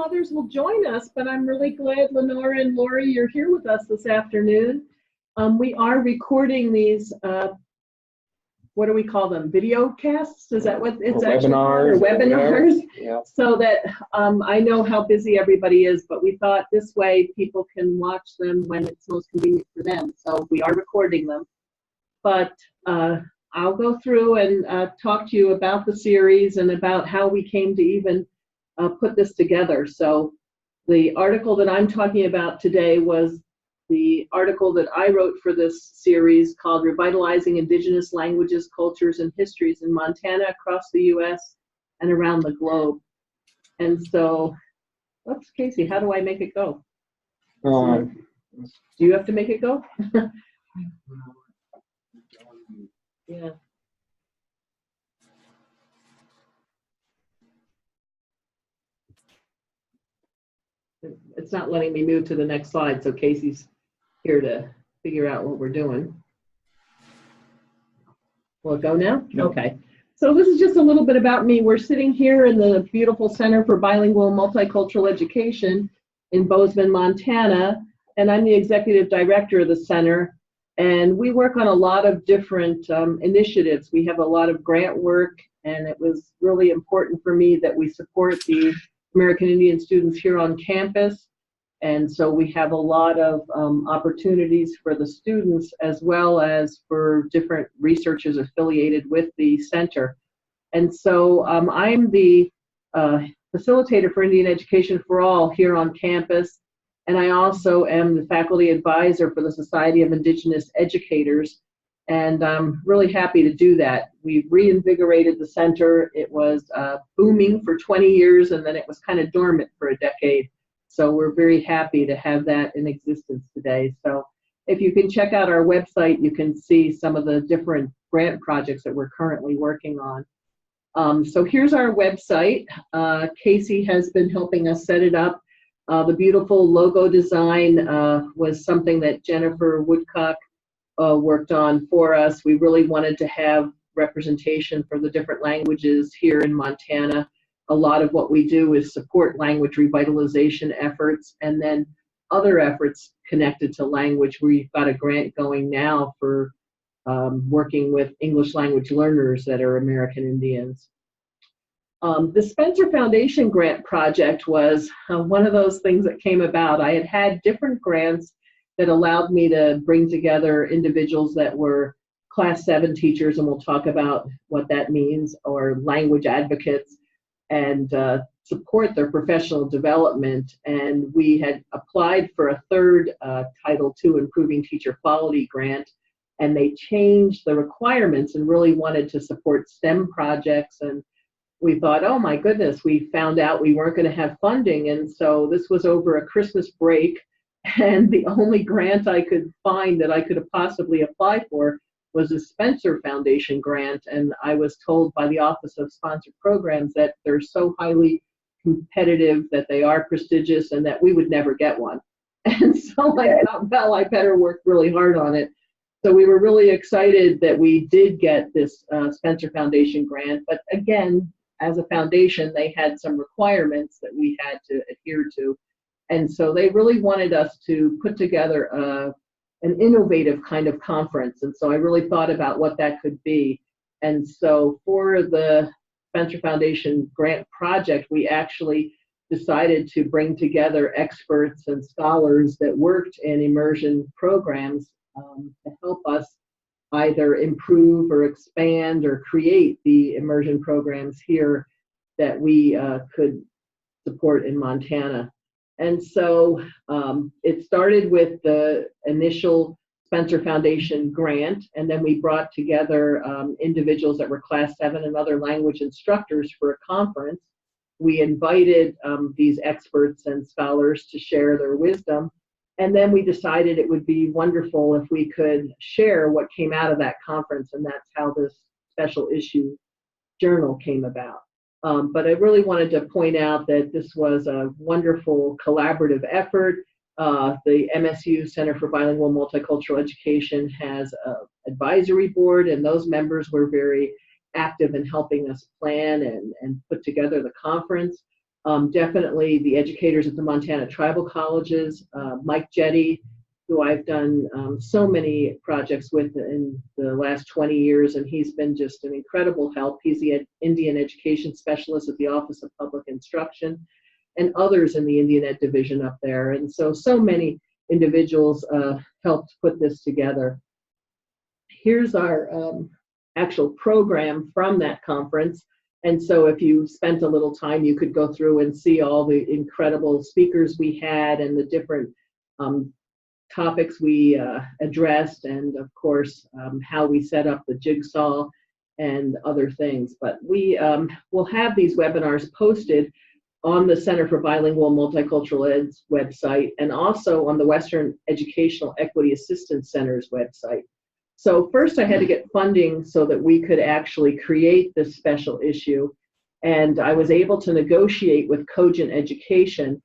some others will join us, but I'm really glad, Lenora and Lori, you're here with us this afternoon. We are recording these, what do we call them, video casts? Is that what it's actually called? Or webinars? Yeah. So that I know how busy everybody is, but we thought this way people can watch them when it's most convenient for them. So we are recording them. But I'll go through and talk to you about the series and about how we came to even put this together. So the article that I'm talking about today was the article that I wrote for this series called Revitalizing Indigenous Languages, Cultures, and Histories in Montana, across the U.S. and around the globe. And so, oops, Casey, how do I make it go? Do you have to make it go? Yeah. It's not letting me move to the next slide, so Casey's here to figure out what we're doing. Will it go now? Nope. Okay. So this is just a little bit about me. We're sitting here in the beautiful Center for Bilingual Multicultural Education in Bozeman, Montana, and I'm the executive director of the center. And we work on a lot of different initiatives. We have a lot of grant work, and it was really important for me that we support the American Indian students here on campus. And so we have a lot of opportunities for the students as well as for different researchers affiliated with the center. And so I'm the facilitator for Indian Education for All here on campus. And I also am the faculty advisor for the Society of Indigenous Educators. And I'm really happy to do that. We've reinvigorated the center. It was booming for 20 years, and then it was kind of dormant for a decade. So we're very happy to have that in existence today. So if you can check out our website, you can see some of the different grant projects that we're currently working on. So here's our website. Casey has been helping us set it up. The beautiful logo design was something that Jennifer Woodcock worked on for us. We really wanted to have representation for the different languages here in Montana. A lot of what we do is support language revitalization efforts and then other efforts connected to language. We've got a grant going now for working with English language learners that are American Indians. The Spencer Foundation grant project was one of those things that came about. I had had different grants that allowed me to bring together individuals that were Class 7 teachers, and we'll talk about what that means, or language advocates, and support their professional development. And we had applied for a third Title II Improving Teacher Quality grant, and they changed the requirements and really wanted to support STEM projects. And we thought, oh my goodness, we found out we weren't going to have funding. And so this was over a Christmas break, and the only grant I could find that I could have possibly apply for was a Spencer Foundation grant. And I was told by the Office of Sponsored Programs that they're so highly competitive, that they are prestigious, and that we would never get one. And so I thought, well, I better work really hard on it. So we were really excited that we did get this Spencer Foundation grant. But again, as a foundation, they had some requirements that we had to adhere to. And so they really wanted us to put together an innovative kind of conference. And so I really thought about what that could be. And so for the Spencer Foundation grant project, we actually decided to bring together experts and scholars that worked in immersion programs to help us either improve or expand or create the immersion programs here that we could support in Montana. And so it started with the initial Spencer Foundation grant, and then we brought together individuals that were Class 7 and other language instructors for a conference. We invited these experts and scholars to share their wisdom, and then we decided it would be wonderful if we could share what came out of that conference, and that's how this special issue journal came about. But I really wanted to point out that this was a wonderful collaborative effort. The MSU Center for Bilingual Multicultural Education has an advisory board, and those members were very active in helping us plan and put together the conference. Definitely the educators at the Montana tribal colleges, Mike Jetty, who I've done so many projects with in the last 20 years, and he's been just an incredible help. He's the Indian Education Specialist at the Office of Public Instruction, and others in the Indian Ed Division up there. And so many individuals helped put this together. Here's our actual program from that conference. And so if you spent a little time, you could go through and see all the incredible speakers we had and the different topics we addressed, and of course, how we set up the jigsaw and other things. But we will have these webinars posted on the Center for Bilingual Multicultural Ed's website, and also on the Western Educational Equity Assistance Center's website. So first I had to get funding so that we could actually create this special issue. And I was able to negotiate with Cogent Education.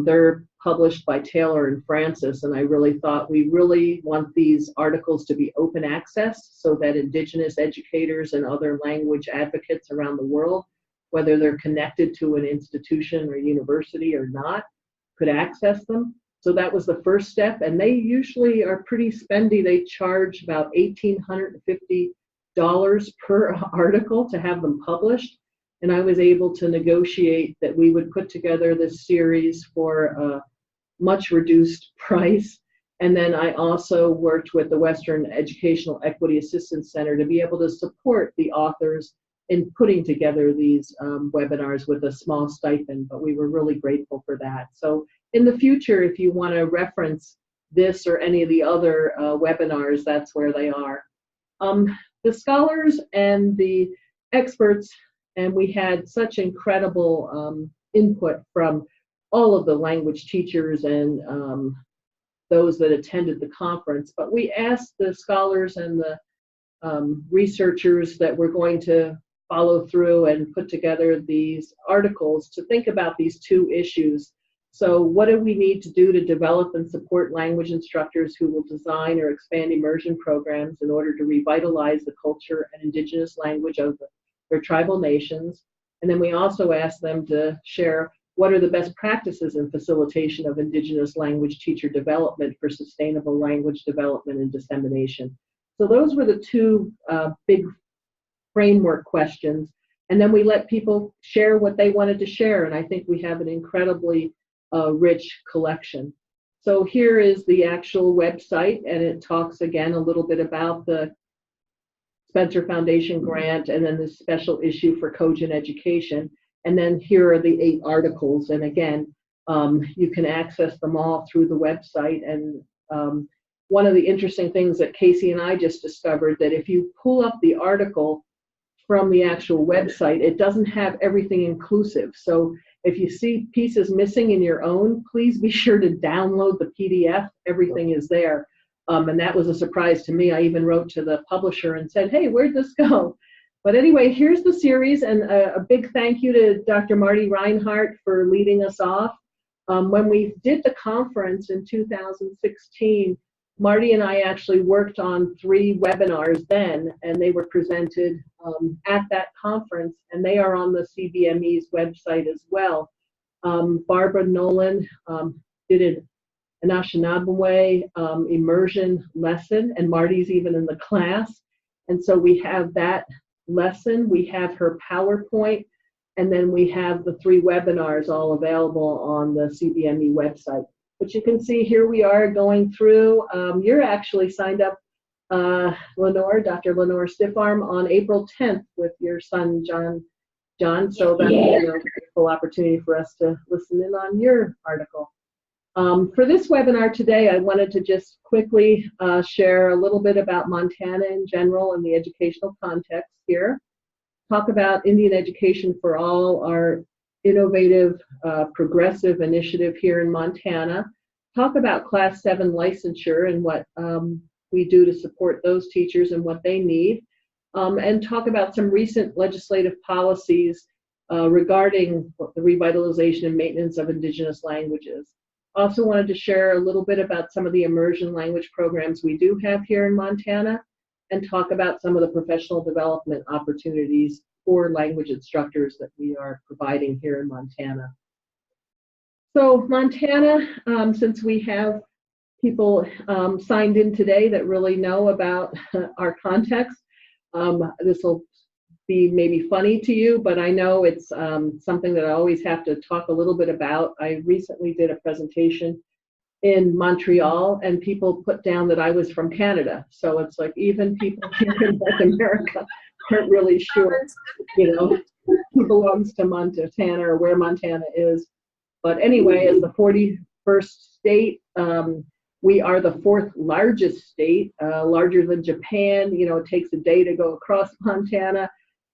They're published by Taylor and Francis, and I really thought we really want these articles to be open access so that Indigenous educators and other language advocates around the world, whether they're connected to an institution or university or not, could access them. So that was the first step, and they usually are pretty spendy. They charge about $1,850 per article to have them published, and I was able to negotiate that we would put together this series for a much reduced price. And then I also worked with the Western Educational Equity Assistance Center to be able to support the authors in putting together these webinars with a small stipend, but we were really grateful for that. So in the future, if you want to reference this or any of the other webinars, that's where they are. The scholars and the experts, and we had such incredible input from all of the language teachers and those that attended the conference, but we asked the scholars and the researchers that were going to follow through and put together these articles to think about these two issues. So what do we need to do to develop and support language instructors who will design or expand immersion programs in order to revitalize the culture and Indigenous language of their tribal nations? And then we also asked them to share what are the best practices in facilitation of Indigenous language teacher development for sustainable language development and dissemination. So those were the two big framework questions. And then we let people share what they wanted to share. And I think we have an incredibly rich collection. So here is the actual website, and it talks again a little bit about the Spencer Foundation grant and then the special issue for Cogent Education. And then here are the 8 articles. And again, you can access them all through the website. And one of the interesting things that Casey and I just discovered, that if you pull up the article from the actual website, it doesn't have everything inclusive. So if you see pieces missing in your own, please be sure to download the PDF. Everything is there. And that was a surprise to me. I even wrote to the publisher and said, hey, where'd this go? But anyway, here's the series, and a big thank you to Dr. Marty Reinhardt for leading us off. When we did the conference in 2016, Marty and I actually worked on 3 webinars then, and they were presented at that conference, and they are on the CBME's website as well. Barbara Nolan did an Anishinaabe immersion lesson, and Marty's even in the class. And so we have that lesson, we have her PowerPoint, and then we have the 3 webinars all available on the CBME website. But you can see here we are going through. You're actually signed up, Lenore, Dr. Lenore Stiffarm, on April 10th with your son, John. So that's a wonderful opportunity for us to listen in on your article. For this webinar today, I wanted to just quickly share a little bit about Montana in general and the educational context here. Talk about Indian Education for All, our innovative, progressive initiative here in Montana. Talk about Class 7 licensure and what we do to support those teachers and what they need. And talk about some recent legislative policies regarding the revitalization and maintenance of Indigenous languages. Also wanted to share a little bit about some of the immersion language programs we do have here in Montana, and talk about some of the professional development opportunities 4 language instructors that we are providing here in Montana. So Montana, since we have people signed in today that really know about our context, this will be maybe funny to you, but I know it's something that I always have to talk a little bit about. I recently did a presentation in Montreal, and people put down that I was from Canada. So it's like even people here in North America aren't really sure, you know, who belongs to Montana or where Montana is. But anyway, as the 41st state, we are the 4th largest state, larger than Japan. You know, it takes a day to go across Montana.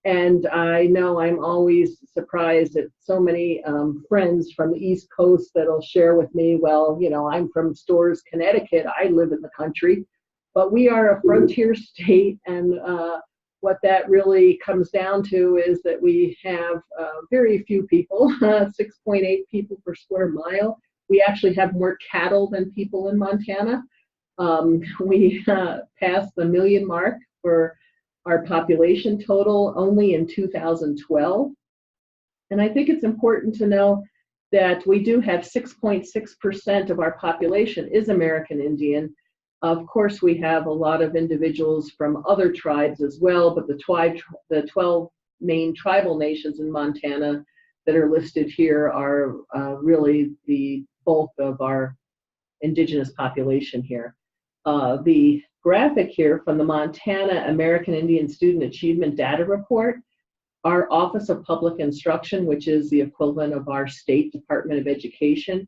And I know I'm always surprised at so many friends from the East Coast that'll share with me, well, you know, I'm from Storrs, Connecticut. I live in the country. But we are a frontier state, and what that really comes down to is that we have very few people, 6.8 people per square mile. We actually have more cattle than people in Montana. We passed the million mark for our population total only in 2012. And I think it's important to know that we do have 6.6% of our population is American Indian. Of course, we have a lot of individuals from other tribes as well, but the 12 main tribal nations in Montana that are listed here are really the bulk of our indigenous population here. The graphic here from the Montana American Indian Student Achievement Data Report, our Office of Public Instruction, which is the equivalent of our State Department of Education,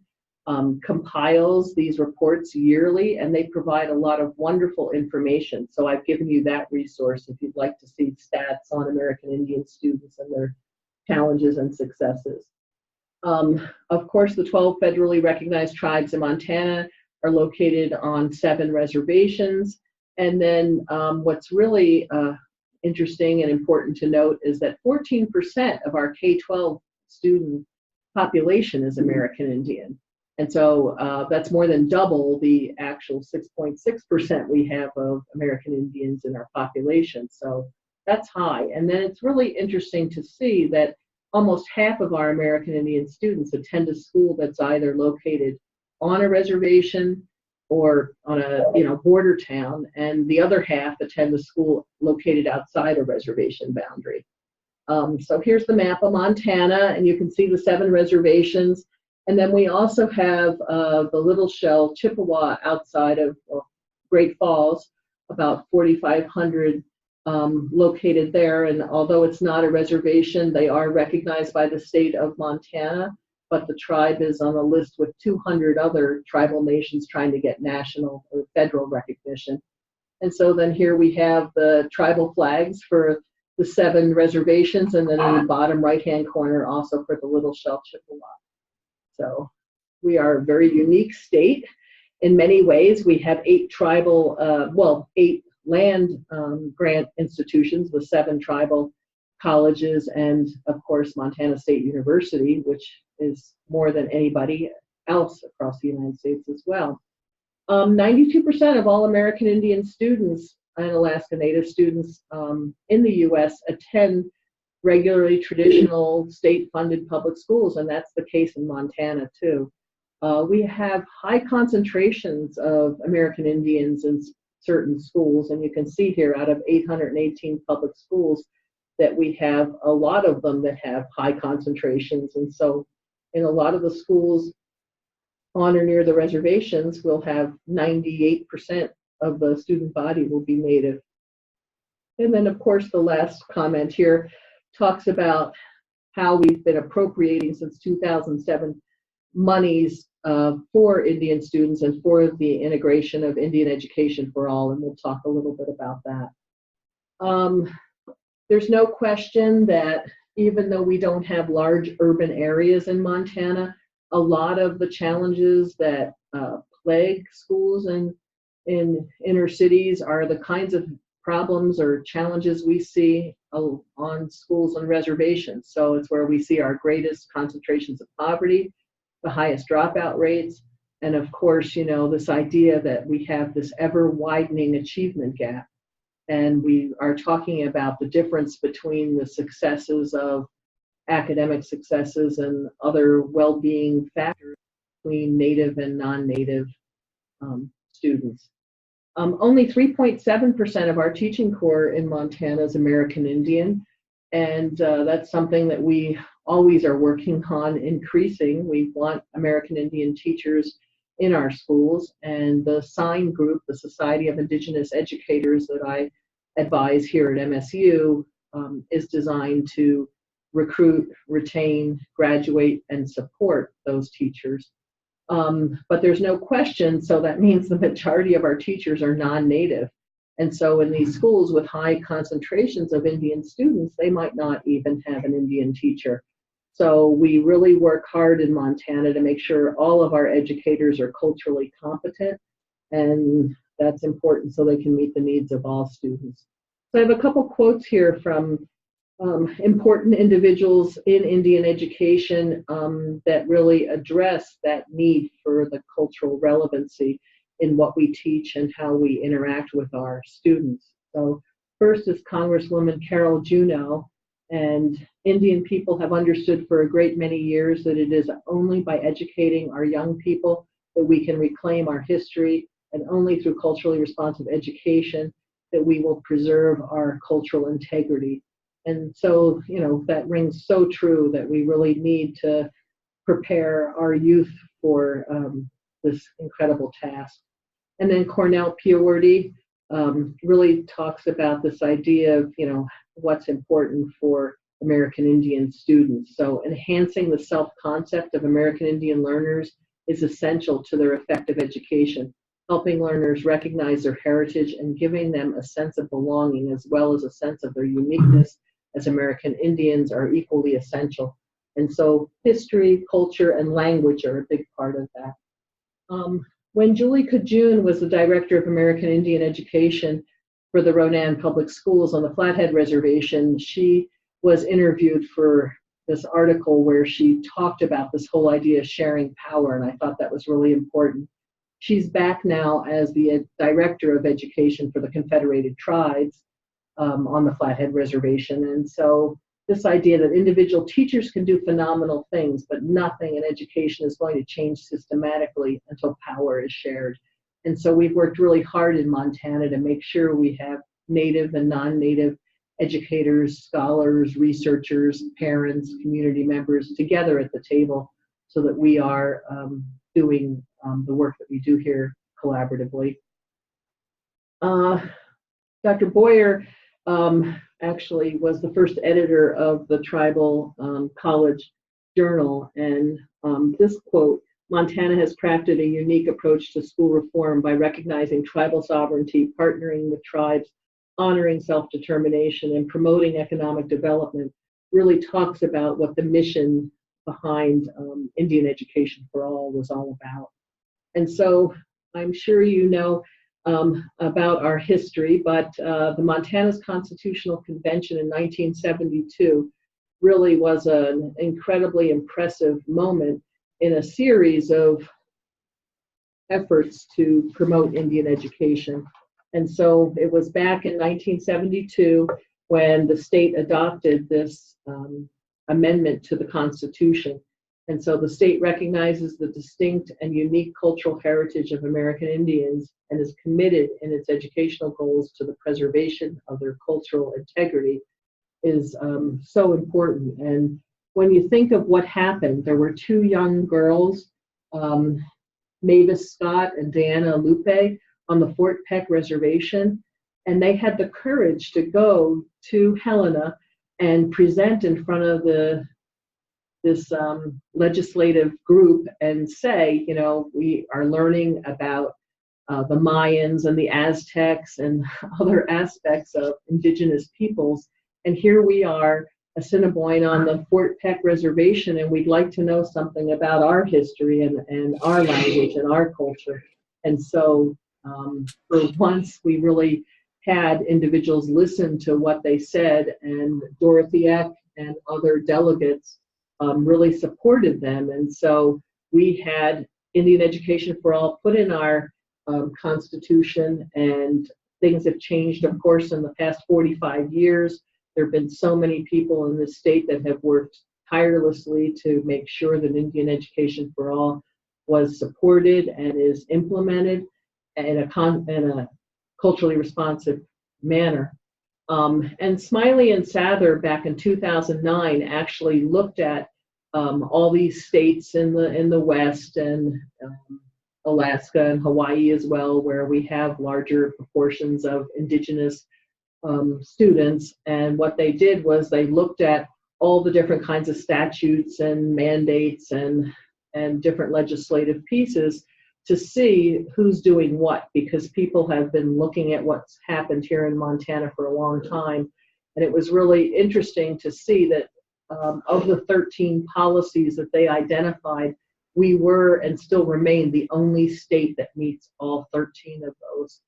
compiles these reports yearly, and they provide a lot of wonderful information. So I've given you that resource if you'd like to see stats on American Indian students and their challenges and successes. Of course, the 12 federally recognized tribes in Montana are located on 7 reservations. And then what's really interesting and important to note is that 14% of our K-12 student population is American Indian. And so that's more than double the actual 6.6% we have of American Indians in our population. So that's high. And then it's really interesting to see that almost half of our American Indian students attend a school that's either located on a reservation or on a border town, and the other half attend a school located outside a reservation boundary. So here's the map of Montana, and you can see the 7 reservations. And then we also have the Little Shell Chippewa outside of Great Falls, about 4,500 located there. And although it's not a reservation, they are recognized by the state of Montana, but the tribe is on a list with 200 other tribal nations trying to get national or federal recognition. And so then here we have the tribal flags for the 7 reservations, and then in the bottom right-hand corner also for the Little Shell Chippewa. So we are a very unique state in many ways. We have 8 tribal, 8 land grant institutions with 7 tribal colleges, and of course Montana State University, which is more than anybody else across the United States as well. 92% of all American Indian students and Alaska Native students in the U.S. attend regularly traditional state-funded public schools, and that's the case in Montana too. We have high concentrations of American Indians in certain schools, and you can see here out of 818 public schools that we have a lot of them that have high concentrations. And so in a lot of the schools on or near the reservations, we'll have 98% of the student body will be Native. And then of course the last comment here talks about how we've been appropriating since 2007 monies for Indian students and for the integration of Indian education for all, and we'll talk a little bit about that. There's no question that even though we don't have large urban areas in Montana, a lot of the challenges that plague schools in inner cities are the kinds of problems or challenges we see on schools and reservations. So it's where we see our greatest concentrations of poverty, the highest dropout rates, and of course, this idea that we have this ever widening achievement gap. and we are talking about the difference between the successes of academic successes and other well-being factors between Native and non-Native students. Only 3.7% of our teaching corps in Montana is American Indian, and that's something that we always are working on increasing. We want American Indian teachers in our schools, and the SIGN group, the Society of Indigenous Educators that I advise here at MSU, is designed to recruit, retain, graduate, and support those teachers. But there's no question, so that means the majority of our teachers are non-Native. And so in these schools with high concentrations of Indian students, they might not even have an Indian teacher. So we really work hard in Montana to make sure all of our educators are culturally competent, and that's important so they can meet the needs of all students. So I have a couple quotes here from important individuals in Indian education that really address that need for the cultural relevancy in what we teach and how we interact with our students. So first is Congresswoman Carol Juneau, and Indian people have understood for a great many years that it is only by educating our young people that we can reclaim our history, and only through culturally responsive education that we will preserve our cultural integrity. And so, you know, that rings so true that we really need to prepare our youth for this incredible task. And then Cornell Peordy really talks about this idea of, you know, what's important for American Indian students. So enhancing the self-concept of American Indian learners is essential to their effective education, helping learners recognize their heritage and giving them a sense of belonging as well as a sense of their uniqueness as American Indians are equally essential. And so history, culture, and language are a big part of that. When Julie Kajun was the director of American Indian Education for the Ronan Public Schools on the Flathead Reservation, she was interviewed for this article where she talked about this whole idea of sharing power, and I thought that was really important. She's back now as the director of education for the Confederated Tribes on the Flathead Reservation. And so this idea that individual teachers can do phenomenal things, but nothing in education is going to change systematically until power is shared. And so we've worked really hard in Montana to make sure we have Native and non-Native educators, scholars, researchers, parents, community members together at the table so that we are doing the work that we do here collaboratively. Dr. Boyer actually was the first editor of the Tribal College Journal, and this quote, "Montana has crafted a unique approach to school reform by recognizing tribal sovereignty, partnering with tribes, honoring self-determination, and promoting economic development," really talks about what the mission behind Indian Education for All was all about. And so I'm sure you know about our history, but the Montana's Constitutional Convention in 1972 really was an incredibly impressive moment in a series of efforts to promote Indian education. And so it was back in 1972 when the state adopted this amendment to the Constitution. And so the state recognizes the distinct and unique cultural heritage of American Indians and is committed in its educational goals to the preservation of their cultural integrity is so important. And when you think of what happened, there were two young girls, Mavis Scott and Diana Lupe, on the Fort Peck Reservation, and they had the courage to go to Helena and present in front of this legislative group and say, you know, we are learning about the Mayans and the Aztecs and other aspects of indigenous peoples, and here we are, Assiniboine on the Fort Peck Reservation, and we'd like to know something about our history and our language and our culture. And so for once we really had individuals listen to what they said, and Dorothy Eck and other delegates really supported them. And so we had Indian Education for All put in our Constitution, and things have changed, of course, in the past 45 years. There have been so many people in this state that have worked tirelessly to make sure that Indian Education for All was supported and is implemented in a culturally responsive manner. And Smiley and Sather back in 2009 actually looked at all these states in the West and Alaska and Hawaii as well, where we have larger proportions of Indigenous students. And what they did was they looked at all the different kinds of statutes and mandates and different legislative pieces to see who's doing what, because people have been looking at what's happened here in Montana for a long time. And it was really interesting to see that of the 13 policies that they identified, we were and still remain the only state that meets all 13 of those.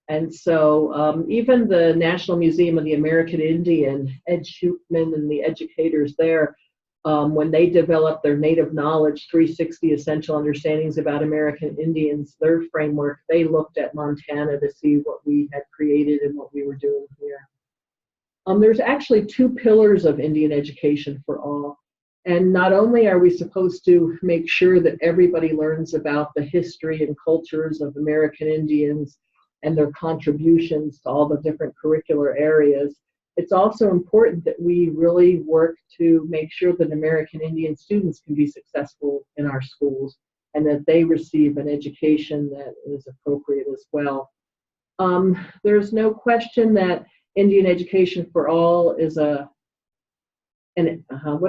And so even the National Museum of the American Indian, Ed Schupman and the educators there, when they developed their Native Knowledge 360 Essential Understandings about American Indians, their framework, they looked at Montana to see what we had created and what we were doing here. There's actually two pillars of Indian Education for All. And not only are we supposed to make sure that everybody learns about the history and cultures of American Indians and their contributions to all the different curricular areas, it's also important that we really work to make sure that American Indian students can be successful in our schools and that they receive an education that is appropriate as well. There's no question that Indian Education for All is what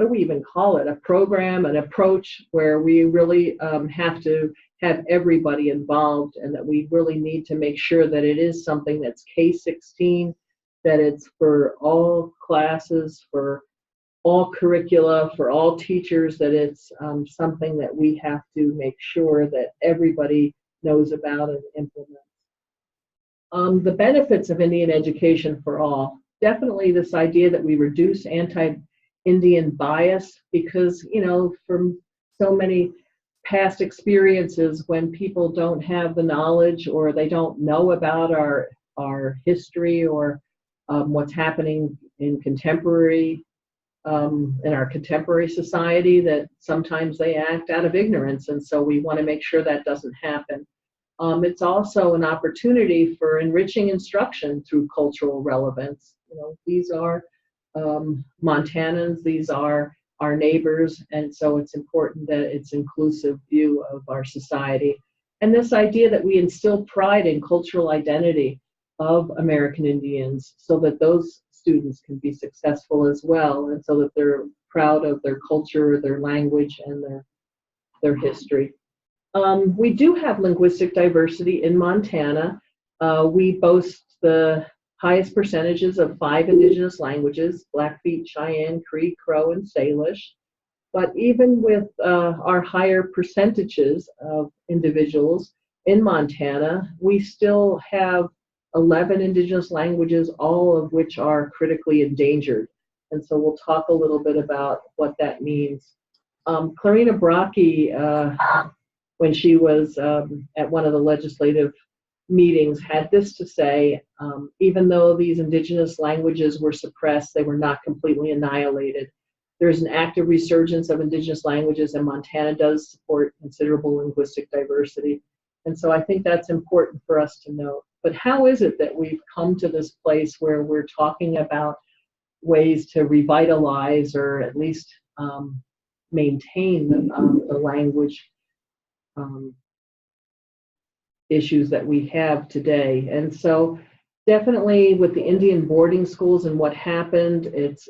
do we even call it? A program, an approach where we really have to have everybody involved, and that we really need to make sure that it is something that's K-16, that it's for all classes, for all curricula, for all teachers, that it's something that we have to make sure that everybody knows about and implements. The benefits of Indian Education for All, definitely this idea that we reduce anti-Indian bias, because, you know, from so many past experiences when people don't have the knowledge or they don't know about our history or what's happening in our contemporary society, that sometimes they act out of ignorance, and so we want to make sure that doesn't happen. It's also an opportunity for enriching instruction through cultural relevance. You know, these are Montanans, these are our neighbors, and so it's important that it's inclusive view of our society. And this idea that we instill pride in cultural identity of American Indians so that those students can be successful as well, and so that they're proud of their culture, their language, and their history. We do have linguistic diversity in Montana. We boast the highest percentages of 5 indigenous languages: Blackfeet, Cheyenne, Cree, Crow, and Salish. But even with our higher percentages of individuals in Montana, we still have 11 indigenous languages, all of which are critically endangered. And so we'll talk a little bit about what that means. Clarina Brockie, when she was at one of the legislative meetings, had this to say: even though these indigenous languages were suppressed, they were not completely annihilated. There's an active resurgence of indigenous languages, and Montana does support considerable linguistic diversity. And so I think that's important for us to note. But how is it that we've come to this place where we're talking about ways to revitalize or at least maintain the language issues that we have today? And so definitely with the Indian boarding schools and what happened, it's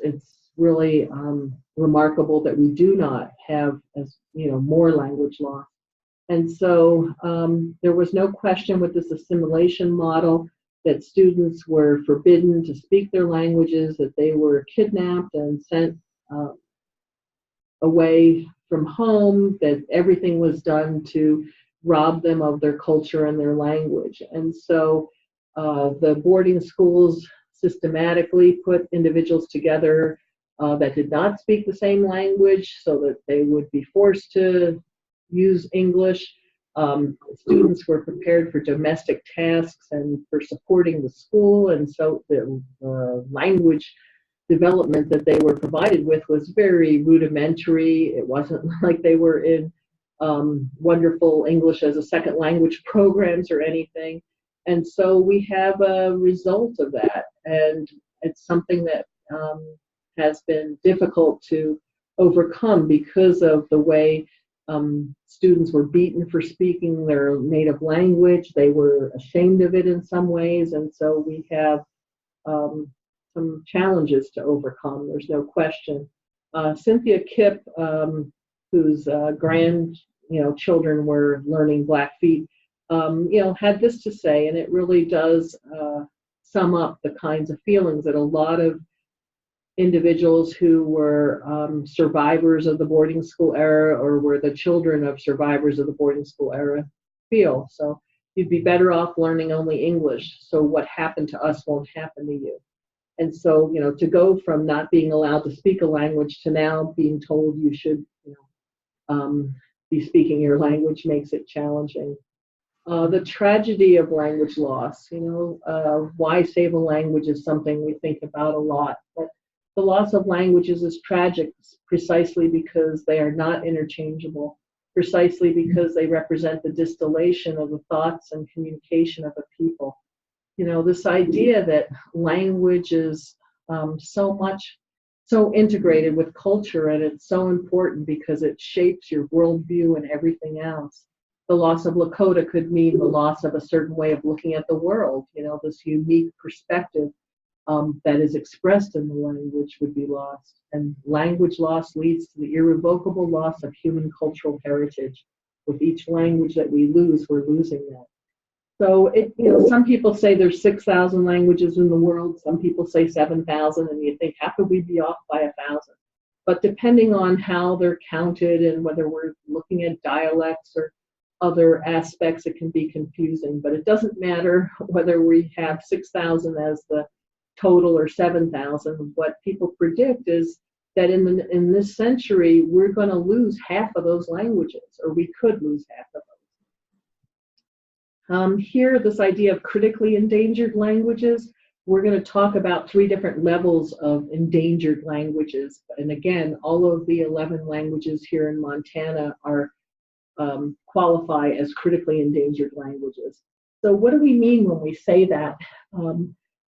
really remarkable that we do not have, as you know, more language loss. And so there was no question with this assimilation model that students were forbidden to speak their languages, that they were kidnapped and sent away from home, that everything was done to rob them of their culture and their language. And so the boarding schools systematically put individuals together that did not speak the same language so that they would be forced to use English. Students were prepared for domestic tasks and for supporting the school, and so the language development that they were provided with was very rudimentary. It wasn't like they were in wonderful English as a second language programs or anything. And so we have a result of that, and it's something that has been difficult to overcome because of the way students were beaten for speaking their native language. They were ashamed of it in some ways, and so we have some challenges to overcome. There's no question. Cynthia Kipp, whose children were learning Blackfeet, had this to say, and it really does sum up the kinds of feelings that a lot of individuals who were survivors of the boarding school era or were the children of survivors of the boarding school era feel. So you'd be better off learning only English, so what happened to us won't happen to you. And so, to go from not being allowed to speak a language to now being told you should, be speaking your language makes it challenging. The tragedy of language loss, why save a language is something we think about a lot. But the loss of languages is tragic precisely because they are not interchangeable, precisely because they represent the distillation of the thoughts and communication of a people. This idea that language is so integrated with culture, and it's so important because it shapes your worldview and everything else. The loss of Lakota could mean the loss of a certain way of looking at the world. This unique perspective that is expressed in the language would be lost. And language loss leads to the irrevocable loss of human cultural heritage. With each language that we lose, we're losing that. So some people say there's 6,000 languages in the world. Some people say 7,000, and you think, how could we be off by 1,000? But depending on how they're counted and whether we're looking at dialects or other aspects, it can be confusing. But it doesn't matter whether we have 6,000 as the total or 7,000. What people predict is that in this century, we're going to lose half of those languages, or we could lose half of them. Here, this idea of critically endangered languages, we're going to talk about 3 different levels of endangered languages. And again, all of the 11 languages here in Montana are qualify as critically endangered languages. So what do we mean when we say that?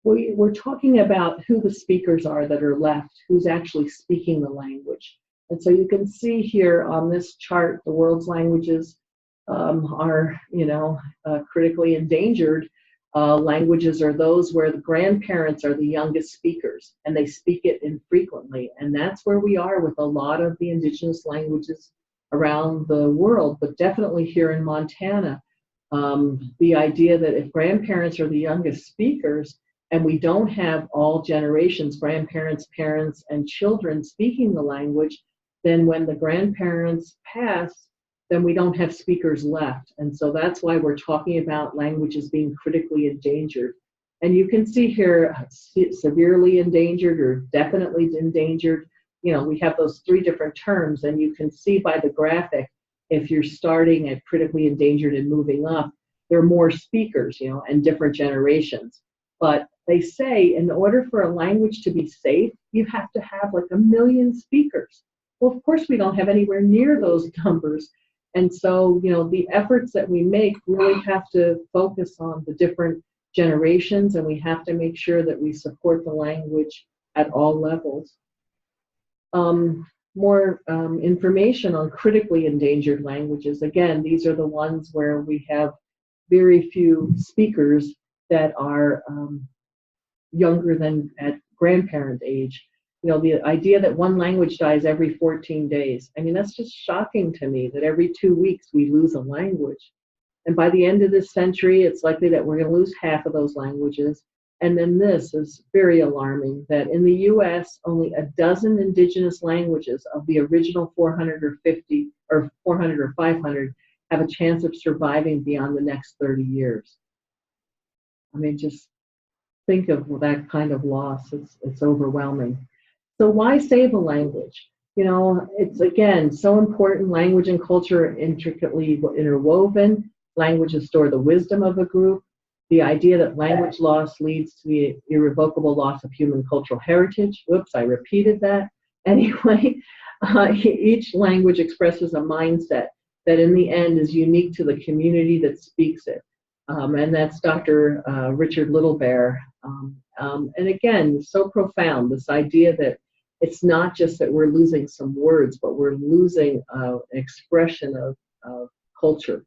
We're talking about who the speakers are that are left, who's actually speaking the language. And so you can see here on this chart, the world's languages are, critically endangered. Languages are those where the grandparents are the youngest speakers, and they speak it infrequently. And that's where we are with a lot of the indigenous languages around the world, but definitely here in Montana. The idea that if grandparents are the youngest speakers, and we don't have all generations, grandparents, parents, and children speaking the language, then when the grandparents pass, then we don't have speakers left. And so that's why we're talking about languages being critically endangered. And you can see here, severely endangered or definitely endangered. We have those 3 different terms, and you can see by the graphic, if you're starting at critically endangered and moving up, there are more speakers, and different generations. But they say in order for a language to be safe, you have to have like 1 million speakers. Well, of course, we don't have anywhere near those numbers. And so, the efforts that we make really have to focus on the different generations, and we have to make sure that we support the language at all levels. More information on critically endangered languages. Again, these are the ones where we have very few speakers that are younger than at grandparent age. The idea that one language dies every 14 days. I mean, that's just shocking to me that every 2 weeks we lose a language. And by the end of this century, it's likely that we're going to lose half of those languages. And then this is very alarming, that in the US, only 12 indigenous languages of the original 450 or 400 or 500 have a chance of surviving beyond the next 30 years. I mean, just think of that kind of loss. It's overwhelming. So why save a language? You know, it's again so important. Language and culture are intricately interwoven. Languages store the wisdom of a group. The idea that language loss leads to the irrevocable loss of human cultural heritage. Whoops, I repeated that. Anyway, each language expresses a mindset that in the end is unique to the community that speaks it. And that's Dr. Richard Littlebear. And again, so profound, this idea that it's not just that we're losing some words, but we're losing an expression of culture.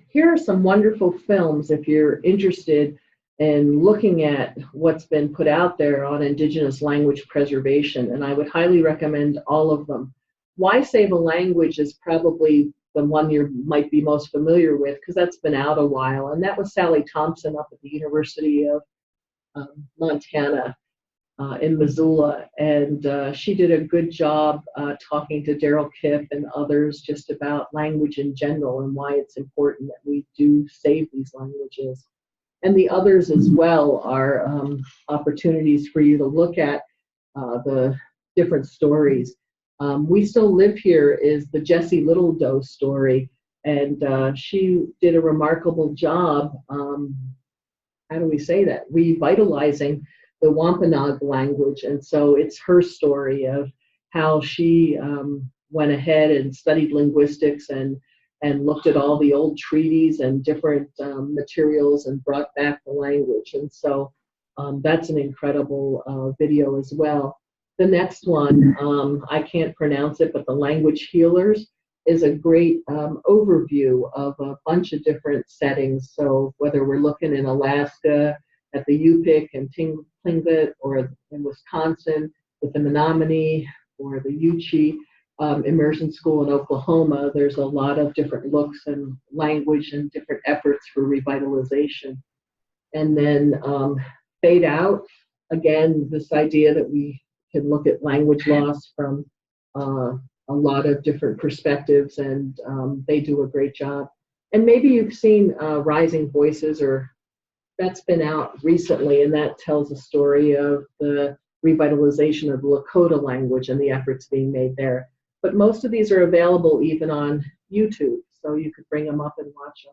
Here are some wonderful films if you're interested in looking at what's been put out there on Indigenous language preservation, and I would highly recommend all of them. Why Save a Language is probably the one you might be most familiar with because that's been out a while, and that was Sally Thompson up at the University of Montana in Missoula, and she did a good job talking to Daryl Kipp and others just about language in general and why it's important that we do save these languages. And the others as well are opportunities for you to look at the different stories. We Still Live Here is the Jessie Littledoe story, and she did a remarkable job, how do we say that, revitalizing the Wampanoag language. And so it's her story of how she went ahead and studied linguistics and looked at all the old treaties and different materials and brought back the language. And so that's an incredible video as well. The next one, I can't pronounce it, but The Language Healers is a great overview of a bunch of different settings. So whether we're looking in Alaska at the Yupik and Tlingit, or in Wisconsin with the Menominee, or the Yuchi immersion school in Oklahoma, there's a lot of different looks and language and different efforts for revitalization. And then Fade Out, again, this idea that we can look at language loss from a lot of different perspectives, and they do a great job. And maybe you've seen Rising Voices, or that's been out recently, and that tells a story of the revitalization of the Lakota language and the efforts being made there. But most of these are available even on YouTube, so you could bring them up and watch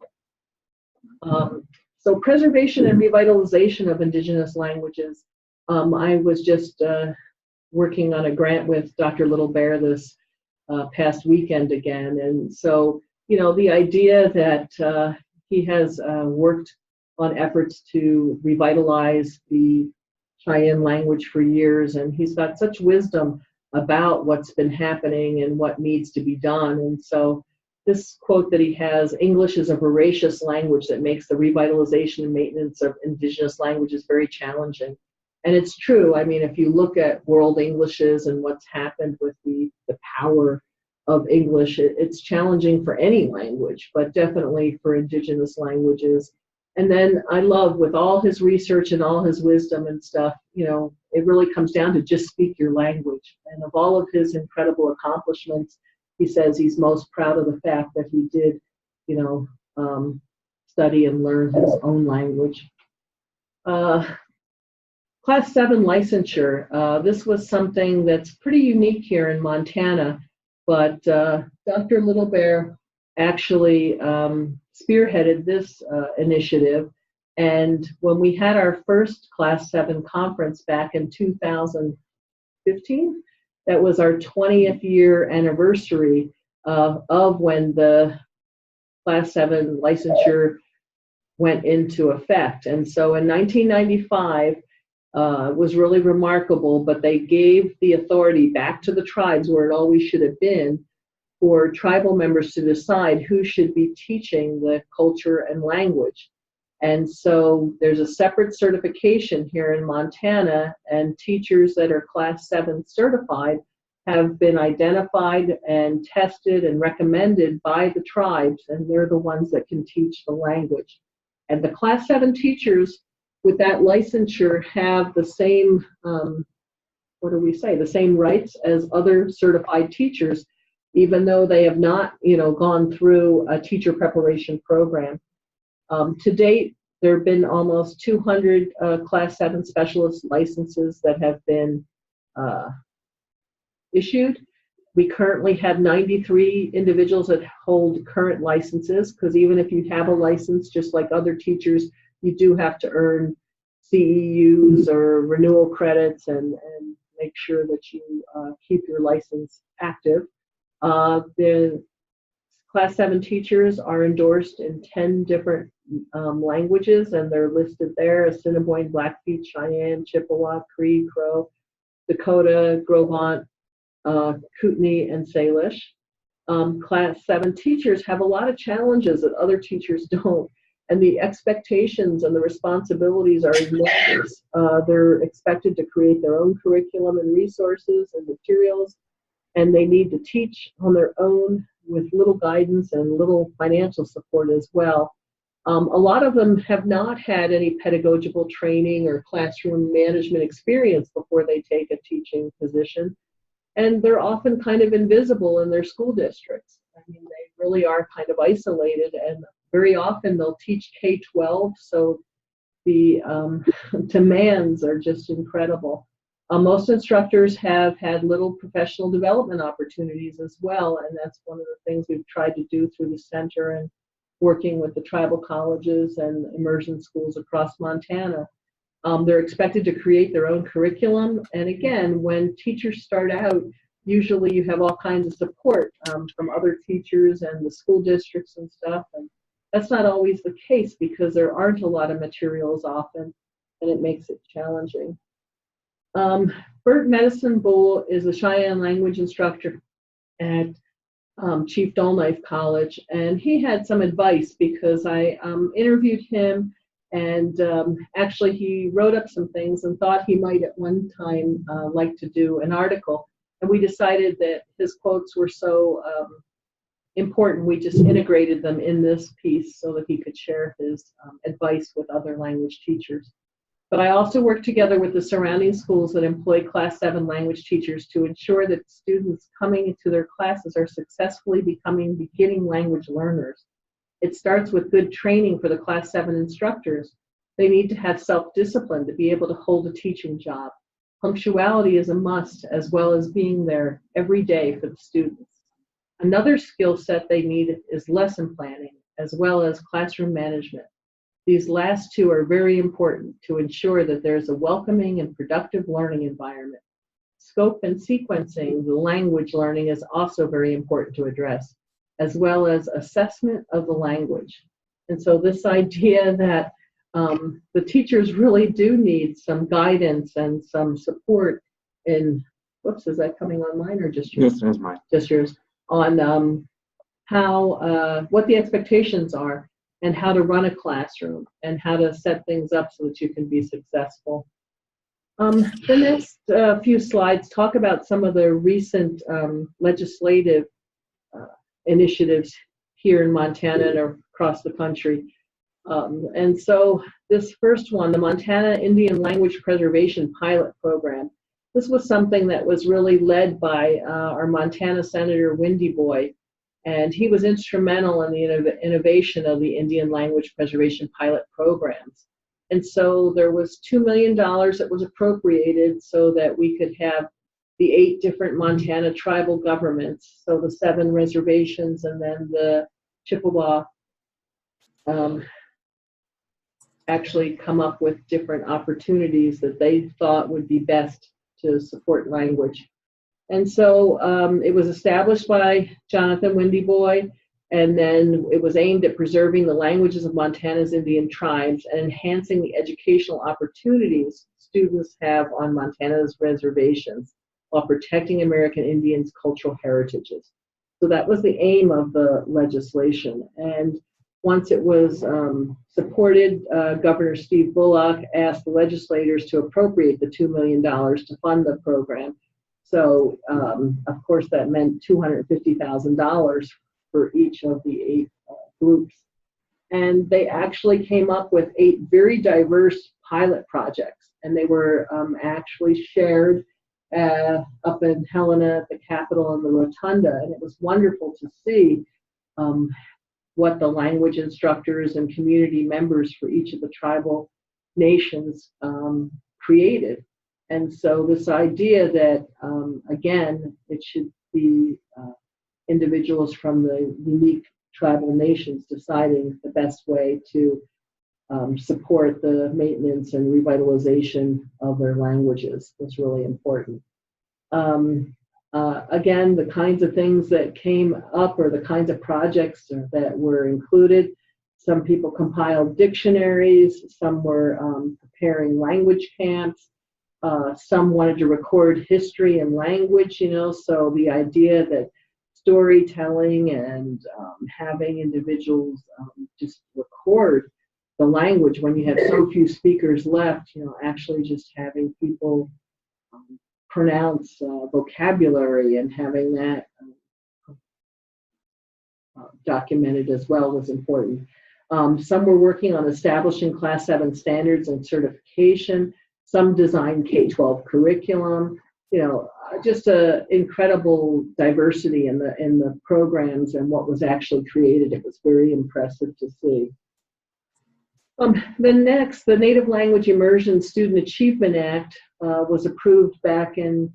them. So preservation and revitalization of Indigenous languages. I was just working on a grant with Dr. Littlebear this past weekend again, and so, you know, the idea that he has worked on efforts to revitalize the Cheyenne language for years, and he's got such wisdom about what's been happening and what needs to be done. And so this quote that he has, English is a voracious language that makes the revitalization and maintenance of Indigenous languages very challenging. And it's true. I mean, if you look at world Englishes and what's happened with the power of English, it's challenging for any language, but definitely for Indigenous languages. And then I love, with all his research and all his wisdom and stuff, you know, it really comes down to just speak your language. And of all of his incredible accomplishments, he says he's most proud of the fact that he did, you know, study and learn his own language. Class 7 licensure. This was something that's pretty unique here in Montana, but Dr. Littlebear actually spearheaded this initiative. And when we had our first Class 7 conference back in 2015, that was our 20th year anniversary of when the Class 7 licensure went into effect. And so in 1995, it was really remarkable, but they gave the authority back to the tribes, where it always should have been, for tribal members to decide who should be teaching the culture and language. And so there's a separate certification here in Montana, and teachers that are Class 7 certified have been identified and tested and recommended by the tribes, and they're the ones that can teach the language. And the Class 7 teachers with that licensure have the same, the same rights as other certified teachers, even though they have not, you know, gone through a teacher preparation program. To date, there have been almost 200 Class 7 specialist licenses that have been issued. We currently have 93 individuals that hold current licenses, because even if you have a license, just like other teachers, you do have to earn CEUs or renewal credits and make sure that you keep your license active. The Class 7 teachers are endorsed in 10 different languages, and they're listed there: Assiniboine, Blackfeet, Cheyenne, Chippewa, Cree, Crow, Dakota, Grovant, Kootenai, and Salish. Class 7 teachers have a lot of challenges that other teachers don't, and the expectations and the responsibilities are enormous. They're expected to create their own curriculum and resources and materials, and they need to teach on their own with little guidance and little financial support as well. A lot of them have not had any pedagogical training or classroom management experience before they take a teaching position, and they're often kind of invisible in their school districts. I mean, they really are kind of isolated, and very often they'll teach K-12, so the demands are just incredible. Most instructors have had little professional development opportunities as well, and that's one of the things we've tried to do through the center and working with the tribal colleges and immersion schools across Montana. They're expected to create their own curriculum, and again, when teachers start out, usually you have all kinds of support from other teachers and the school districts and stuff, and that's not always the case because there aren't a lot of materials often, and it makes it challenging. Bert Medicine Bull is a Cheyenne language instructor at Chief Dull-Knife College, and he had some advice because I interviewed him, and actually he wrote up some things and thought he might at one time like to do an article, and we decided that his quotes were so important, we just integrated them in this piece so that he could share his advice with other language teachers. But I also work together with the surrounding schools that employ Class 7 language teachers to ensure that students coming into their classes are successfully becoming beginning language learners. It starts with good training for the Class 7 instructors. They need to have self-discipline to be able to hold a teaching job. Punctuality is a must, as well as being there every day for the students. Another skill set they need is lesson planning, as well as classroom management. These last two are very important to ensure that there's a welcoming and productive learning environment. Scope and sequencing the language learning is also very important to address, as well as assessment of the language. And so this idea that the teachers really do need some guidance and some support in, whoops, is that coming on mine or just yours? Yes, that's mine. Just yours, on how, what the expectations are, and how to run a classroom, and how to set things up so that you can be successful. The next few slides talk about some of the recent legislative initiatives here in Montana and across the country. And so this first one, the Montana Indian Language Preservation Pilot Program, this was something that was really led by our Montana Senator Windy Boy. And he was instrumental in the innovation of the Indian Language Preservation Pilot Programs. And so there was $2 million that was appropriated so that we could have the 8 different Montana tribal governments, so the 7 reservations and then the Chippewa, actually come up with different opportunities that they thought would be best to support language. And so it was established by Jonathan Windy Boy, and then it was aimed at preserving the languages of Montana's Indian tribes and enhancing the educational opportunities students have on Montana's reservations while protecting American Indians' cultural heritages. So that was the aim of the legislation. And once it was supported, Governor Steve Bullock asked the legislators to appropriate the $2 million to fund the program. So, of course, that meant $250,000 for each of the 8 groups. And they actually came up with 8 very diverse pilot projects, and they were actually shared up in Helena at the Capitol and the Rotunda. And it was wonderful to see what the language instructors and community members for each of the tribal nations created. And so this idea that, again, it should be individuals from the unique tribal nations deciding the best way to support the maintenance and revitalization of their languages was really important. Again, the kinds of things that came up or the kinds of projects that were included, some people compiled dictionaries, some were preparing language camps, some wanted to record history and language, so the idea that storytelling and having individuals just record the language when you have so few speakers left, actually just having people pronounce vocabulary and having that documented as well was important. Some were working on establishing Class 7 standards and certification. Some designed K-12 curriculum. Just an incredible diversity in the programs and what was actually created. It was very impressive to see. Then next, the Native Language Immersion Student Achievement Act was approved back in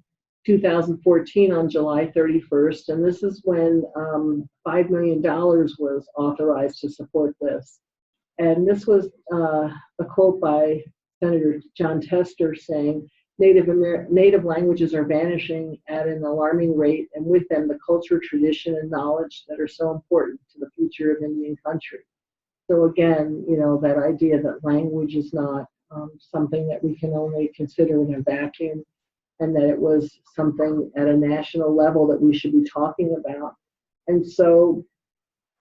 2014 on July 31st, and this is when $5 million was authorized to support this. And this was a quote by Senator John Tester saying, Native languages are vanishing at an alarming rate, and with them the culture, tradition, and knowledge that are so important to the future of Indian country. So again, that idea that language is not something that we can only consider in a vacuum, and that it was something at a national level that we should be talking about. And so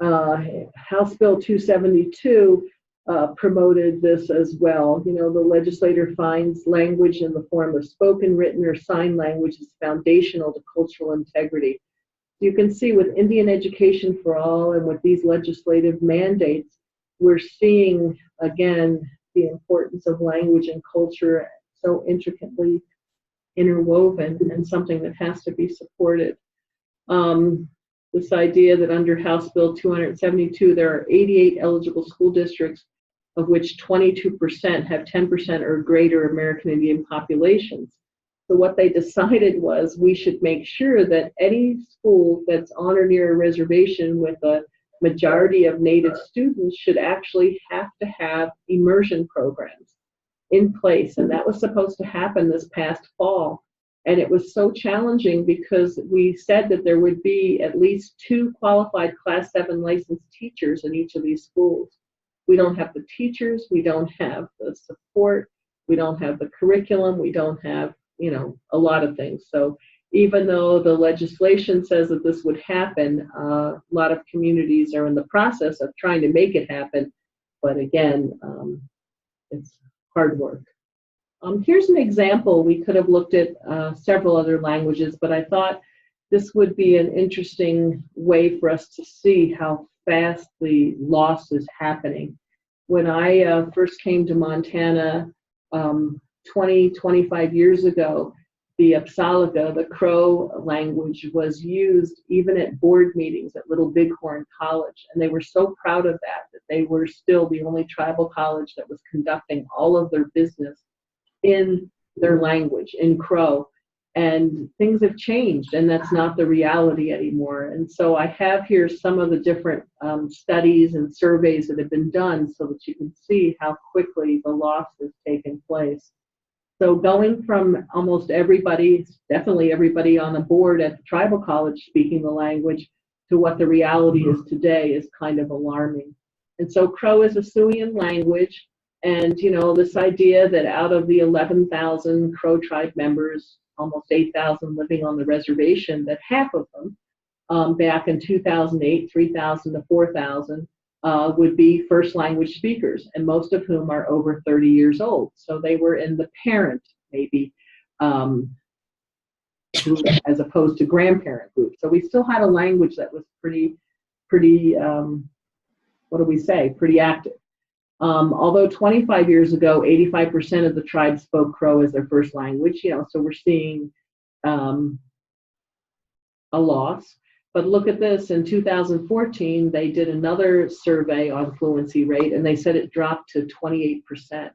House Bill 272 promoted this as well. The legislator finds language in the form of spoken, written, or sign language is foundational to cultural integrity. You can see with Indian Education for All and with these legislative mandates, we're seeing, again, the importance of language and culture so intricately interwoven and something that has to be supported. This idea that under House Bill 272, there are 88 eligible school districts, of which 22% have 10% or greater American Indian populations. So what they decided was we should make sure that any school that's on or near a reservation with a majority of Native students should actually have to have immersion programs in place. And that was supposed to happen this past fall. And it was so challenging because we said that there would be at least 2 qualified Class 7 licensed teachers in each of these schools. We don't have the teachers, we don't have the support, we don't have the curriculum, we don't have, a lot of things. So even though the legislation says that this would happen, a lot of communities are in the process of trying to make it happen. But again, it's hard work. Here's an example. We could have looked at several other languages, but I thought this would be an interesting way for us to see how fast the loss is happening. When I first came to Montana 25 years ago, the Apsalaga, the Crow language, was used even at board meetings at Little Bighorn College. And they were so proud of that they were still the only tribal college that was conducting all of their business in their language, in Crow. And things have changed, and that's not the reality anymore. And so I have here some of the different studies and surveys that have been done so that you can see how quickly the loss has taken place. So going from almost everybody, definitely everybody on the board at the tribal college speaking the language to what the reality is today is kind of alarming. And so Crow is a Siouan language. And, this idea that out of the 11,000 Crow tribe members, almost 8,000 living on the reservation, that half of them, back in 2008, 3,000 to 4,000, would be first language speakers, and most of whom are over 30 years old. So they were in the parent, maybe, group as opposed to grandparent group. So we still had a language that was pretty pretty active. Although 25 years ago, 85% of the tribe spoke Crow as their first language, so we're seeing a loss. But look at this, in 2014, they did another survey on fluency rate, and they said it dropped to 28%.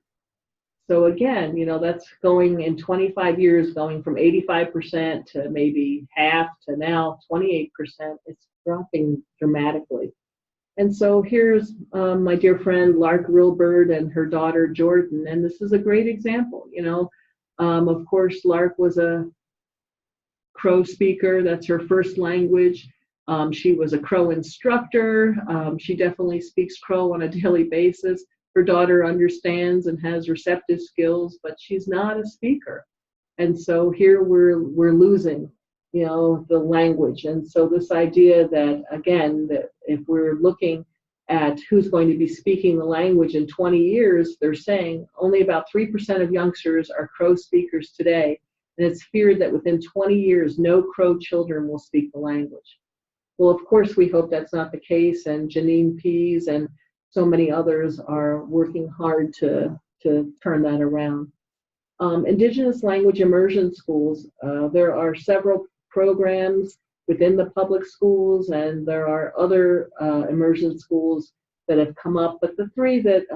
So again, that's going in 25 years, going from 85% to maybe half to now 28%. It's dropping dramatically. And so here's my dear friend Lark Rilbird and her daughter Jordan, and this is a great example. Of course, Lark was a Crow speaker. That's her first language. She was a Crow instructor. She definitely speaks Crow on a daily basis. Her daughter understands and has receptive skills, but she's not a speaker. And so here we're losing, the language. And so this idea that, again, that if we're looking at who's going to be speaking the language in 20 years, they're saying only about 3% of youngsters are Crow speakers today. And it's feared that within 20 years, no Crow children will speak the language. Well, of course, we hope that's not the case. And Janine Pease and so many others are working hard to turn that around. Indigenous language immersion schools. There are several programs within the public schools, and there are other immersion schools that have come up. But the three that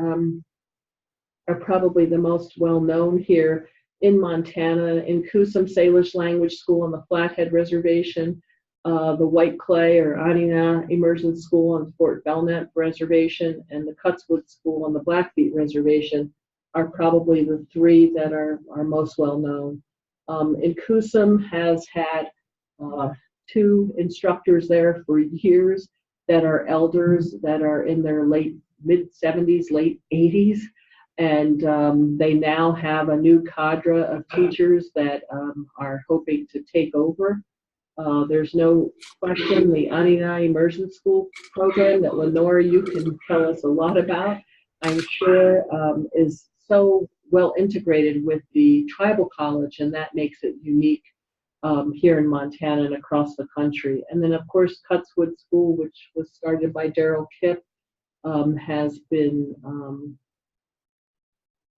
are probably the most well-known here in Montana, in Kusum Salish Language School on the Flathead Reservation, the White Clay or Anina Immersion School on Fort Belknap Reservation, and the Cutswood School on the Blackfeet Reservation are probably the three that are most well known. In Kusum has had two instructors there for years that are elders that are in their mid-70s, late 80s, and they now have a new cadre of teachers that are hoping to take over. There's no question the Anina Immersion School program that Lenore, you can tell us a lot about, I'm sure is so well integrated with the tribal college, and that makes it unique here in Montana and across the country. And then, of course, Cutswood School, which was started by Daryl Kipp, has been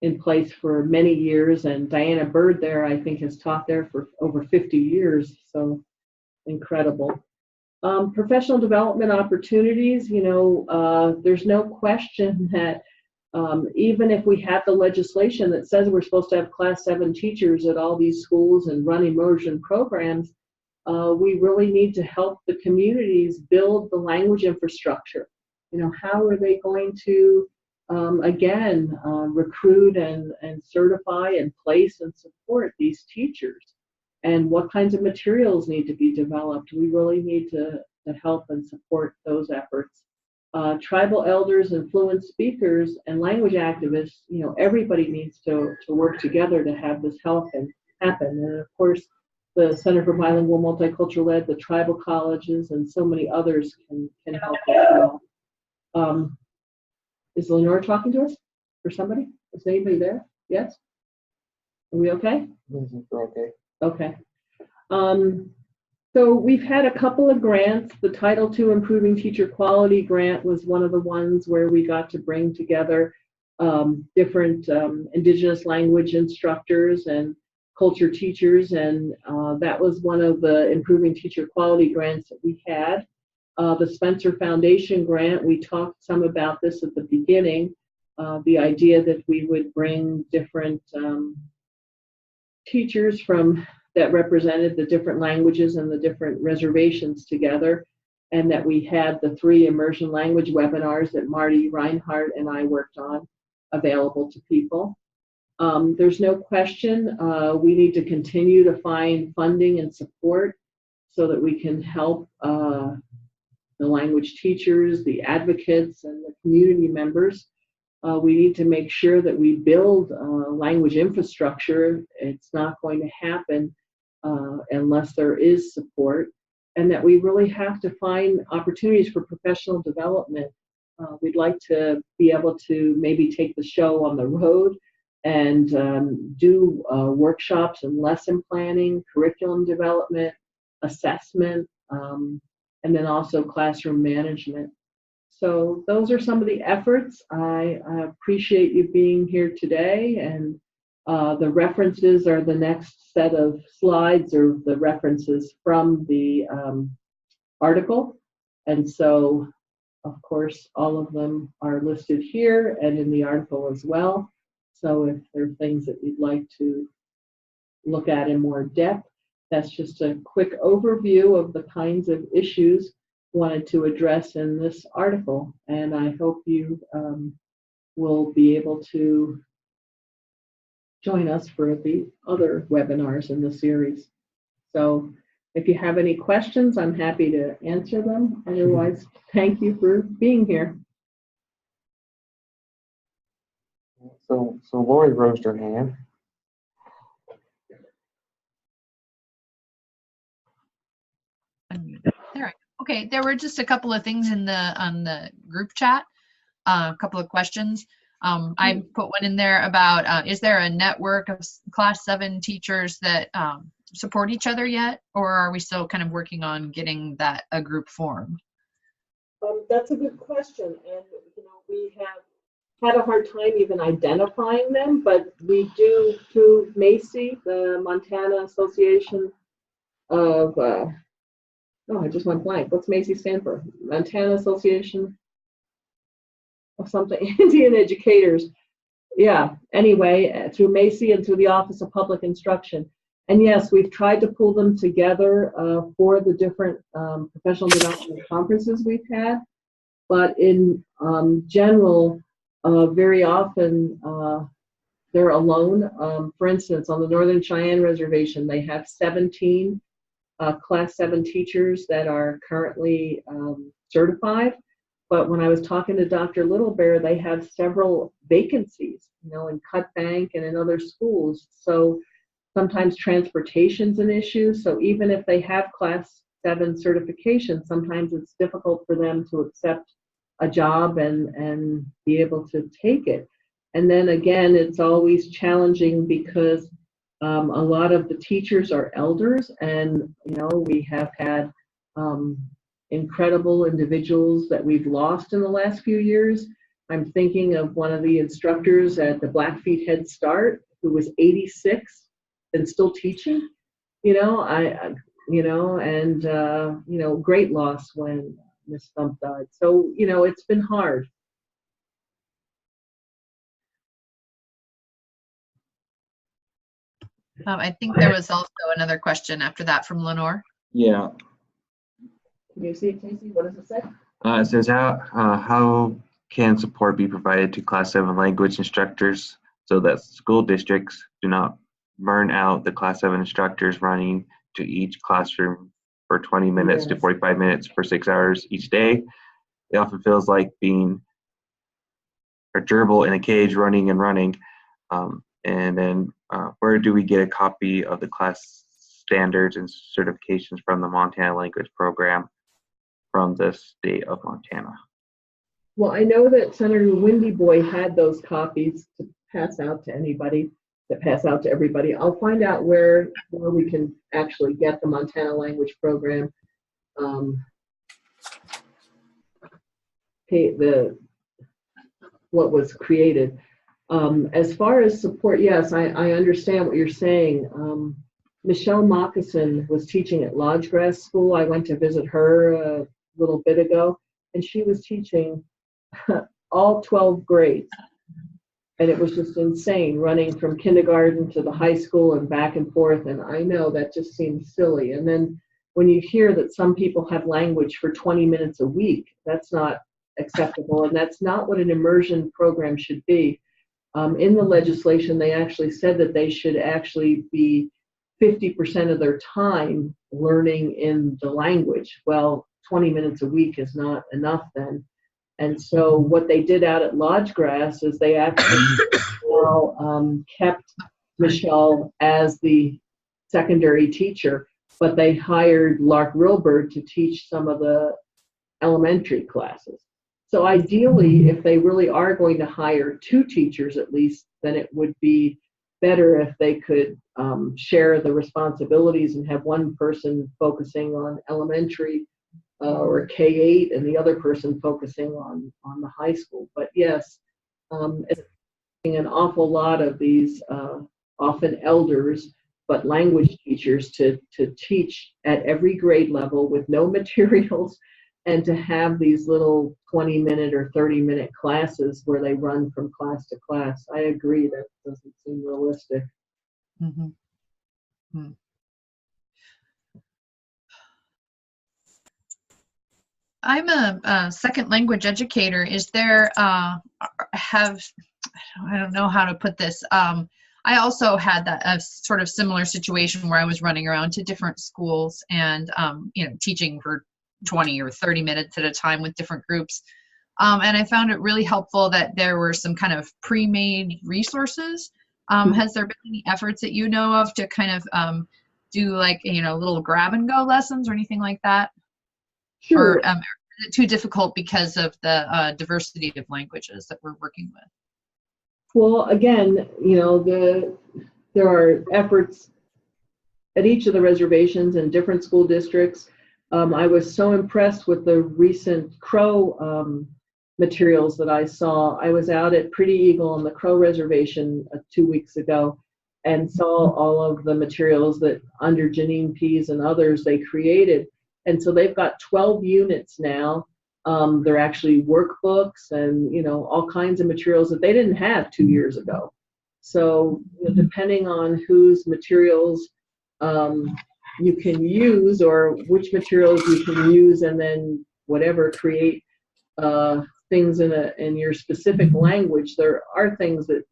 in place for many years, and Diana Bird there, I think, has taught there for over 50 years, so incredible. Professional development opportunities, there's no question that even if we have the legislation that says we're supposed to have Class 7 teachers at all these schools and run immersion programs, we really need to help the communities build the language infrastructure. How are they going to, again, recruit and certify and place and support these teachers? And what kinds of materials need to be developed? We really need to help and support those efforts. Tribal elders and fluent speakers and language activists, everybody needs to work together to have this happen. And of course, the Center for Bilingual Multicultural Ed, the tribal colleges, and so many others can help as well. Is Lenore talking to us or somebody? Is anybody there? Yes? Are we okay? We're okay. Okay. So we've had a couple of grants. The Title II Improving Teacher Quality grant was one of the ones where we got to bring together different Indigenous language instructors and culture teachers, and that was one of the Improving Teacher Quality grants that we had. The Spencer Foundation grant, we talked some about this at the beginning, the idea that we would bring different teachers that represented the different languages and the different reservations together, and that we had the 3 immersion language webinars that Marty Reinhardt and I worked on available to people. There's no question we need to continue to find funding and support so that we can help the language teachers, the advocates, and the community members. We need to make sure that we build language infrastructure. It's not going to happen unless there is support, and that we really have to find opportunities for professional development. We'd like to be able to maybe take the show on the road and do workshops and lesson planning, curriculum development, assessment, and then also classroom management. So those are some of the efforts. I appreciate you being here today, and the references are the next set of slides, or the references from the article. And so, of course, all of them are listed here and in the article as well. So if there are things that you'd like to look at in more depth, that's just a quick overview of the kinds of issues wanted to address in this article. And I hope you will be able to join us for the other webinars in the series. So if you have any questions, I'm happy to answer them. Otherwise, thank you for being here. So Lori raised her hand. There. Okay, there were just a couple of things in on the group chat, a couple of questions. I put one in there about, is there a network of class 7 teachers that support each other yet, or are we still kind of working on getting that a group formed? That's a good question, and we have had a hard time even identifying them, but we do through MACI, the Montana Association of I just went blank. What's MACI stand for? Montana Association of something. Indian Educators. Yeah. Anyway, through MACI and through the Office of Public Instruction. And yes, we've tried to pull them together for the different professional development conferences we've had. But in general, very often they're alone. For instance, on the Northern Cheyenne Reservation, they have 17 class 7 teachers that are currently certified. But when I was talking to Dr. Little Bear, they have several vacancies, in Cut Bank and in other schools. So sometimes transportation's an issue. So even if they have class 7 certification, sometimes it's difficult for them to accept a job and be able to take it. And then again, it's always challenging because a lot of the teachers are elders, and we have had incredible individuals that we've lost in the last few years. I'm thinking of one of the instructors at the Blackfeet Head Start who was 86 and still teaching. Great loss when Miss Thump died. So it's been hard. I think there was also another question after that from Lenore. Yeah. Can you see it, Casey? What does it say? It says how can support be provided to class 7 language instructors so that school districts do not burn out the class 7 instructors running to each classroom for 20 minutes to 45 minutes for 6 hours each day? It often feels like being a gerbil in a cage running and running. And then where do we get a copy of the class standards and certifications from the Montana Language Program from the state of Montana? Well, I know that Senator Windy Boy had those copies to pass out to everybody. I'll find out where we can actually get the Montana Language Program. What was created. As far as support, yes, I understand what you're saying. Michelle Moccasin was teaching at Lodgegrass School. I went to visit her a little bit ago, and she was teaching all 12 grades. And it was just insane, running from kindergarten to the high school and back and forth. And I know that just seems silly. And then when you hear that some people have language for 20 minutes a week, that's not acceptable. And that's not what an immersion program should be. In the legislation, they actually said that they should actually be 50% of their time learning in the language. Well, 20 minutes a week is not enough then. And so what they did out at Lodgegrass is they actually kept Michelle as the secondary teacher, but they hired Lark Rilbert to teach some of the elementary classes. So ideally, if they really are going to hire 2 teachers at least, then it would be better if they could share the responsibilities and have one person focusing on elementary or K-8 and the other person focusing on the high school. But yes, it's an awful lot of these often elders, but language teachers to teach at every grade level with no materials and to have these little 20-minute or 30-minute classes where they run from class to class. I agree, that doesn't seem realistic. Mm-hmm. Hmm. I'm a second language educator. Is there I don't know how to put this. I also had a sort of similar situation where I was running around to different schools and teaching for 20 or 30 minutes at a time with different groups. And I found it really helpful that there were some kind of pre-made resources. Has there been any efforts that you know of to kind of do like, little grab and go lessons or anything like that? Sure. Or is it too difficult because of the diversity of languages that we're working with? Well, again, there are efforts at each of the reservations and different school districts. I was so impressed with the recent Crow materials that I saw. I was out at Pretty Eagle on the Crow Reservation 2 weeks ago and saw all of the materials that under Janine Pease and others they created. And so they've got 12 units now. They're actually workbooks and, all kinds of materials that they didn't have 2 years ago. So depending on whose materials you can use or which materials you can use and then whatever, create things in your specific language. There are things that,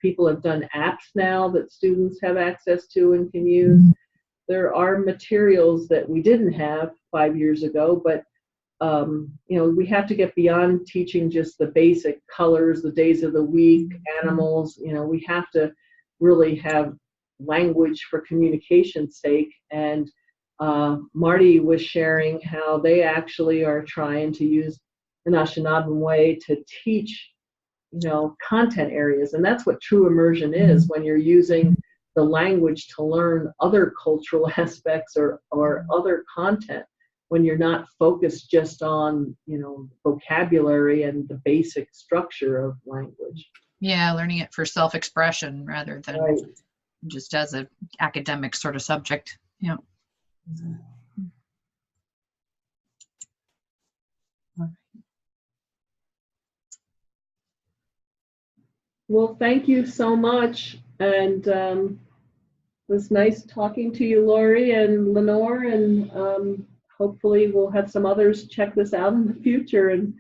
people have done apps now that students have access to and can use. There are materials that we didn't have 5 years ago, but we have to get beyond teaching just the basic colors, the days of the week, animals. We have to really have language for communication's sake. And Marty was sharing how they actually are trying to use the Anishinaabe way to teach, content areas. And that's what true immersion is, when you're using the language to learn other cultural aspects or other content, when you're not focused just on, vocabulary and the basic structure of language. Yeah, learning it for self-expression rather than Right. just as an academic sort of subject. Yeah. Well, thank you so much. And it was nice talking to you, Lori and Lenore, and hopefully we'll have some others check this out in the future. And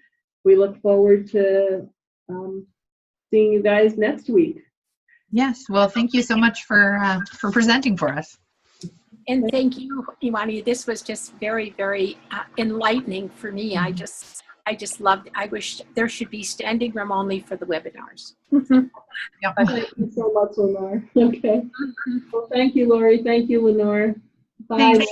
we look forward to seeing you guys next week. Yes. Well, thank you so much for presenting for us. And thank you, Jioanna. This was just very, very enlightening for me. I just loved it. I wish there should be standing room only for the webinars. Yeah. Thank you so much, Lenore. Okay. Well, thank you, Lori. Thank you, Lenore. Bye. Thanks.